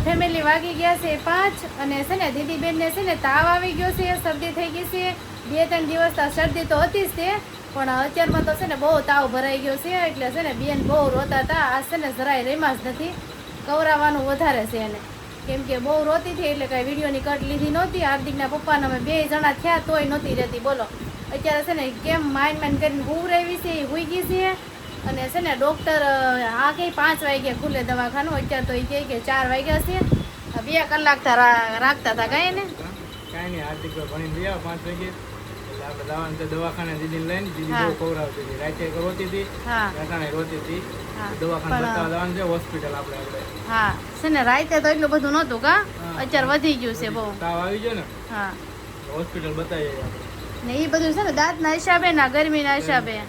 Family વાગી ગયા છે 5 અને છે ને દીદીબેનને છે ને તાવ આવી ગયો છે, શરદી થઈ ગઈ છે. 2-3 દિવસ શરદી તો હતી જ તે, પણ અત્યારમાં તો છે ને બહુ તાવ ભરાઈ ગયો છે. એટલે છે ને બેન બહુ રોતા હતા. આ છે ને જરાય રેમાં જ નથી, કવરાવાનું વધારે છે એને, કેમ કે બહુ રોતી હતી એટલે કાંઈ વિડીયોની કટ લીધી નહોતી. હાર્દિકના પપ્પાને અમે 2 જણા થયા તોય નહોતી રહેતી. બોલો અત્યારે છે ને કેમ માઇન્ડ કરીને હુવરાવી છે, એ હુઈ ગઈ છે. અને છે ને ડૉક્ટર આ કંઈ 5 વાગ્યે ખુલે દવાખાનું, અત્યારે તો એ કહે કે 4 વાગ્યા છે. 2 કલાક રાખતા હતા કાંઈ ને કાંઈ નહીં. હાર્દિક ભણીને ગયા 5 વાગે એટલે આપણે જવાનું તો દવાખાને દીદીને લઈને. દીદી બહુ ખવડાવતી હતી, રાતે રોતી હતી, રાતાને રોતી હતી. દવાખાને બતાવવા જવાનું છે હોસ્પિટલ આપણે. હા છે ને રાતે તો એટલું બધું નહોતું કા, અત્યારે વધી ગયું છે બહુ. તાવ આવી ગયો ને, હા હોસ્પિટલ બતાવીએ આપણે. ને એ બધું છે ને દાંતના હિસાબે ના ગરમીના હિસાબે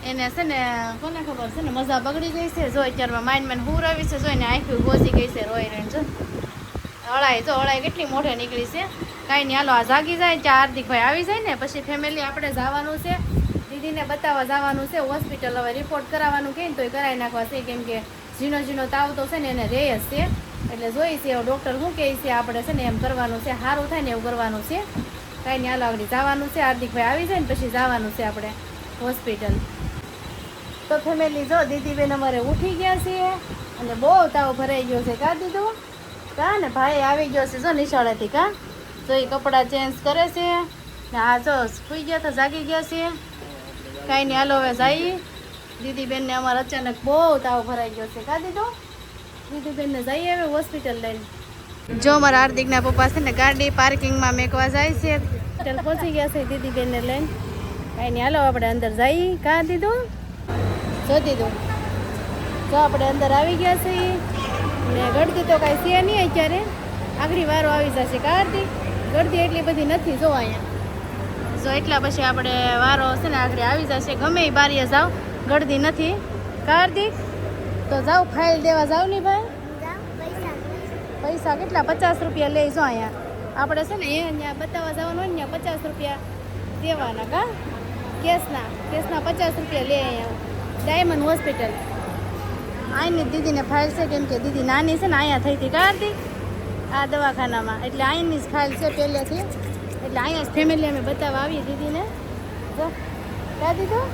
એને છે ને કોને ખબર છે ને મજા બગડી ગઈ છે. જો અત્યારમાં માઇન્ડ હુરાવી છે, જોઈને આંખી ગોસી ગઈ છે રોઈ રહીને. જો હળાઈ કેટલી મોઢે નીકળી છે. કાંઈ નહીં, હાલો આ જાગી જાય ત્યાં હાર્દિકભાઈ આવી જાય ને પછી ફેમિલી આપણે જવાનું છે, દીદીને બતાવવા જવાનું છે હોસ્પિટલ. હવે રિપોર્ટ કરાવવાનું કહે ને તોય કરાવી નાખવા છે, કેમ કે ઝીણો તાવ તો છે ને એને રહે જ છે. એટલે જોઈ છે ડૉક્ટર શું કહે છે, આપણે છે ને એમ કરવાનું છે, સારું થાય ને એવું કરવાનું છે. કાંઈ નહીં, હાલો આગળ જવાનું છે. હાર્દિકભાઈ આવી જાય ને પછી જવાનું છે આપણે હોસ્પિટલ. તો ફેમિલી જો દીદીબેન અમારે ઉઠી ગયા છે અને બહુ તાવ ભરાઈ ગયો છે. કા દીધું કા ને ભાઈ આવી ગયો છે જો નિશાળેથી. કા જો એ કપડાં ચેન્જ કરે છે ને આ જો સુઈ ગયા તો જાગી ગયા છે. કાંઈ નહીં, હાલો હવે જઈએ. દીદીબેનને અમારે અચાનક બહુ તાવ ભરાઈ ગયો છે. કા દીધું દીદીબેનને જઈએ હવે હોસ્પિટલ લઈને. જો અમારા હાર્દિકના પપ્પા છે ને ગાડી પાર્કિંગમાં મેકવા જાય છે. હોસ્પિટલ પહોંચી ગયા છે દીદીબેનને લઈને. કાંઈ નહીં, હાલો આપણે અંદર જઈએ. કા દીધું જો દીધું જો આપણે અંદર આવી ગયા છીએ ને ગળદી તો કાંઈ છે નહીં અત્યારે, આગળ વારો આવી જશે. કાર્તિક ગળદી એટલી બધી નથી જો અહીંયા. જો એટલા પછી આપણે વારો છે ને આગળ આવી જશે. ગમે એ બારીએ જાઓ ગળદી નથી. કાર્તિક તો જાઓ ફાઇલ દેવા જાઓ ને ભાઈ. પૈસા કેટલા 50 રૂપિયા લઈશું અહીંયા. આપણે છે ને અહીંયા બતાવવા જવાનું હોય ને ત્યાં 50 રૂપિયા દેવાના. કા કેસના 50 રૂપિયા લે અહીંયા ડાયમંડ હોસ્પિટલ. અહીંની દીદીને ફાઇલ છે, કેમ કે દીદી નાની છે ને અહીંયા થઈ હતી કાર્તિક આ દવાખાનામાં, એટલે અહીંની જ ફાઇલ છે પહેલેથી. એટલે અહીંયા જ ફેમિલી અમે બતાવવા આવીએ દીદીને. જો કા દીધું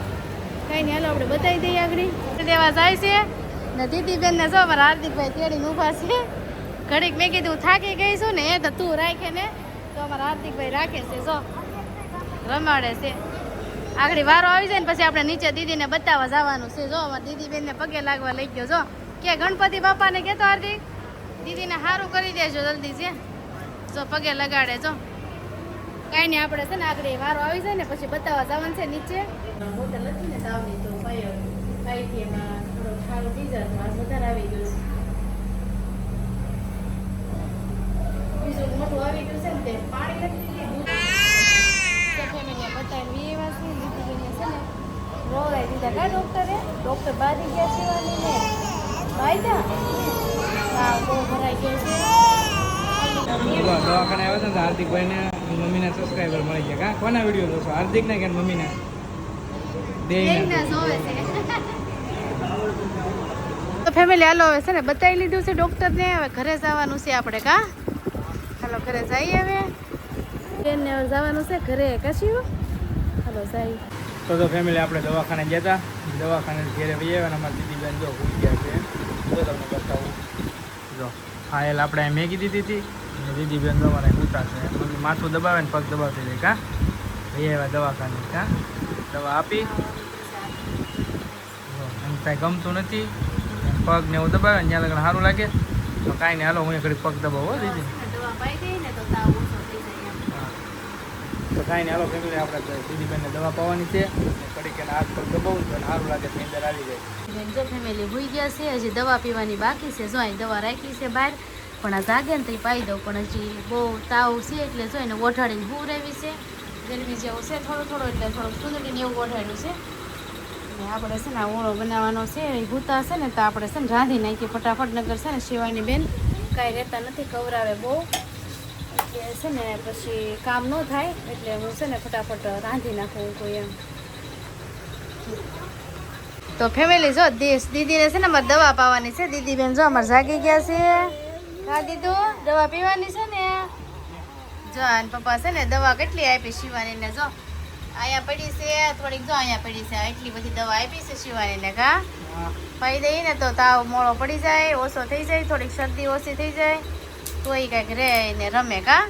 કાંઈ નહીં, હાલો આપણે બતાવી દઈએ. આગળ દેવા જાય છે ને દીદીબેનને જો અમારા હાર્દિકભાઈ તેડીને ઊભા છે. ઘડીક મેં કીધું થાકી ગઈ છું ને તો તું રાખે ને, તો અમારા હાર્દિકભાઈ રાખે છે. જો રમાડે છે. આગળ વારો આવી જાય ને પછી આપણે નીચે દીદીને બતાવવા જવાનું છે. જો અમારા દીદીબેનને પગે લાગવા લઈ ગયો. જો કે ગણપતિ બાપાને કહેતો હાર્દિક દીદીને સારું કરી દેજો જલ્દી છે. જો પગે લગાડે. જો કાંઈ નહીં, આપણે છે ને આગળ વારો આવી જાય ને પછી બતાવવા જવાનું છે નીચે. હોટલ હતી ને તાવની તો કાંઈ એમાં થોડું સારું થઈ જાય, વધારે આવી ગયું છે. બીજું મોટું આવી ગયું છે ને તે પાણી નથી ફેમિલી બતાવી એવા છે. દીદીબેનને છે ને રોવાઈ દીધા કા ડૉક્ટરે. ડૉક્ટર બારી ગયા સેવાની ને વાયદા હા બહુ ભરાઈ ગયો છે. દવાખાને આવ્યા છે ને હાર્દિકભાઈને મમ્મીના સબસ્ક્રાઈબર મળી ગયા. કા કોના વિડીયો જોશો, હાર્દિકના કે મમ્મીના? દેવના જોવે છે. તો ફેમિલી હાલો હવે છે ને બતાવી લીધું છે ડૉક્ટરને. હવે ઘરે જવાનું છે આપણે. કા હાલો ઘરે જઈએ. હવે બેનને હવે જવાનું છે ઘરે. કશું હાલો જઈએ. તો ફેમિલી આપણે દવાખાને ગયા હતા. દવાખાને ઘેરે વહી આવ્યા અને અમારી દીદીબેન જો ભૂલી ગયા છે. જો તમને બતાવું. જો ફાઇલ આપણે મેગી દીધી હતી અને દીદીબેન તો અમારે ઉતા છે. મમ્મી માથું દબાવે ને પગ દબાવતી જાય. કા વહી આવ્યા દવાખાને. કા દવા આપી એમ કાંઈ ગમતું નથી, પગ ને એવું દબાવે ને ત્યાં લગન સારું લાગે તો કાંઈ નહીં. હાલો હું ઘડી પગ દબાવો દીદી. તો કાંઈ નહીં, હાલો ફેમિલી આપણે દીદીબેનને દવા પાવાની છે. ઘડીક એને હાથ પગ દબાવું તો સારું લાગે, નીંદર આવી જાય. જો ફેમિલી હોઈ ગયા છે. હજી દવા પીવાની બાકી છે. જો અહીં દવા રાખી છે બહાર, પણ આ જાગે ને તો પાઈ દઉં. પણ હજી બહુ તાવ છે એટલે જો એને ઓઢાડીને હું રહેવી છે. ગરમી જેવું છે થોડું એટલે થોડુંક સુંદરીને એવું ઓઢાડ્યું છે. અને આપણે છે ને ઓળો બનાવવાનો છે. એ ભૂતા છે ને તો આપણે છે ને રાંધી નાખીએ ફટાફટ. નગર છે ને શિવાની બેન કાંઈ રહેતા નથી, કવરાવે બહુ એટલે છે ને પછી કામ ન થાય. એટલે હું છે ને ફટાફટ રાંધી નાખું કોઈ એમ. તો ફેમિલી જો દીદીને છે ને અમારે દવા પાવાની છે. દીદીબેન જો અમારે જાગી ગયા છે. ખા દીધું? દવા પીવાની છે ને? જો આન પપ્પા છે ને દવા કેટલી આપી શિવાનીને જો. અહીંયા પડી છે થોડીક જો અહીંયા પડી છે એટલી બધી દવા આપી છે શિવાનીને કા પાઈ દઈએ ને તો તાવ મોળો પડી જાય ઓછો થઈ જાય થોડીક શરદી ઓછી થઈ જાય તોય કંઈક રે ને રમે કા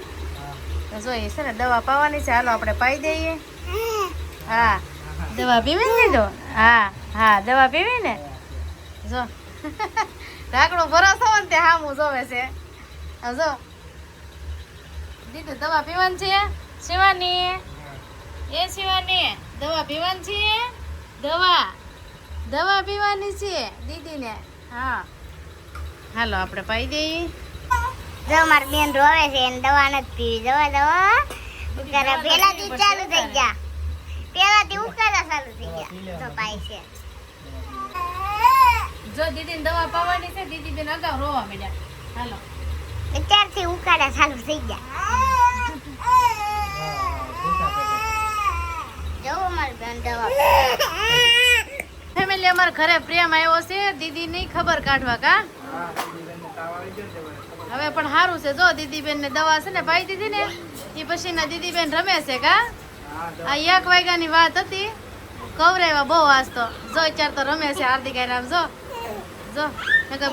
તો જોઈએ છે ને દવા પાવાની છે હાલો આપણે પાઈ દઈએ હા દવા પીવી ને તો હા હા દવા પીવી ને જો ઢાંકણું ભરોસો ને તે હામું જોવે છે હા જો દીધું દવા પીવાની છે શિવાની એ શિવાની દવા પીવાની છે દવા પીવાની છે દીદીને હા હાલો આપણે પાઈ દઈએ જો મારી બેન રોવે છે એને દવા નથી પીવી દવા ઉકારા પહેલાથી ચાલુ થઈ ગયા પહેલાથી ઉકારા ચાલુ થઈ ગયા તો પાઈ છે જો દીદીને દવા પાવાની છે દીદી બેન અગાઉ રોવા માંડ્યા હાલો અત્યારથી ઉકારા ચાલુ થઈ ગયા જો મારી બેન દવા ફેમિલી અમારા ઘરે પ્રેમ આવ્યો છે દીદીની ખબર કાઢવા કા હવે પણ સારું છે જો દીદીબેન ને દવા છે ને પાઈ દીધી ને એ પછી ના દીદીબેન રમે છે કા આ 1 વાગ્યાની વાત હતી કવરાવ્યા બહુ વાસતો જો ચાર તો રમે છે હાર્દિક આરામ જો જો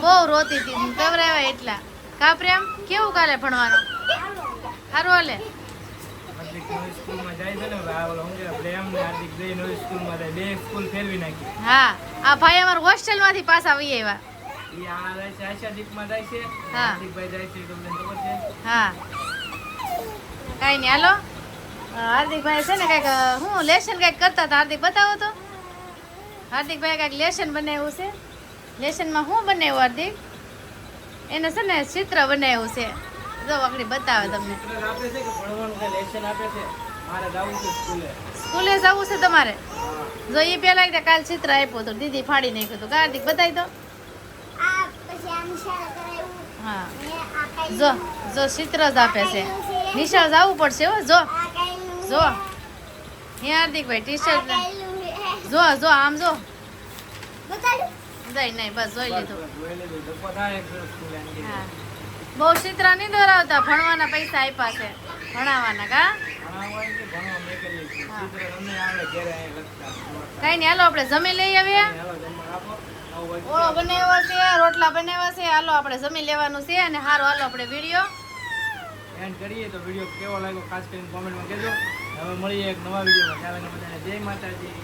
બહુ રોતી હતી કવરાવ્યા એટલા કા પ્રેમ કેવું કાલે ભણવાનું સારું હાલે હા આ ભાઈ અમારું હોસ્ટેલ માંથી પાછા આવી આવ્યા હા કઈ નઈ હાલો હાર્દિકભાઈ છે ને કઈક હું લેશન કઈક કરતા હતા હાર્દિક બતાવો તો હાર્દિકભાઈ કઈક લેશન બનાવ્યું છે લેશનમાં શું બનાવ્યું હાર્દિક એને છે ને ચિત્ર બનાવ્યું છે જો આકડી બતાવે તમને સ્કૂલે જવું છે તમારે જો એ પેલા કાલ ચિત્ર આપ્યું તો દીદી ફાડી નાખ્યું હતું હાર્દિક બતાવી દો આ પછી આ નિશાળ કરાયું હા ને આ કઈ જો જો ચિત્ર જ આપે છે નિશાળ જવું પડશે હો જો આ કઈ જો હે હાર્દિકભાઈ ટી શર્ટ કઈ જો જો આમ જો બતાડું નહીં નહીં બસ જોઈ લીધું હા બહુ ચિત્ર નહીં દોરાવતા ભણવાના પૈસા આપ્યા છે ભણાવવાના કા કઈ નહીં હાલો આપણે જમી લઈ આવીએ ઓળો બનાવ્યો છે રોટલા બનાવ્યા છે હાલો આપણે જમી લેવાનું છે અને હારો હાલો આપણે વિડીયો એન્ડ કરીએ તો વિડીયો કેવો લાગ્યો ખાસ કરીને કોમેન્ટમાં કહેજો હવે મળીએ એક નવા વિડીયોમાં ત્યાં લગી બધાને જય માતાજી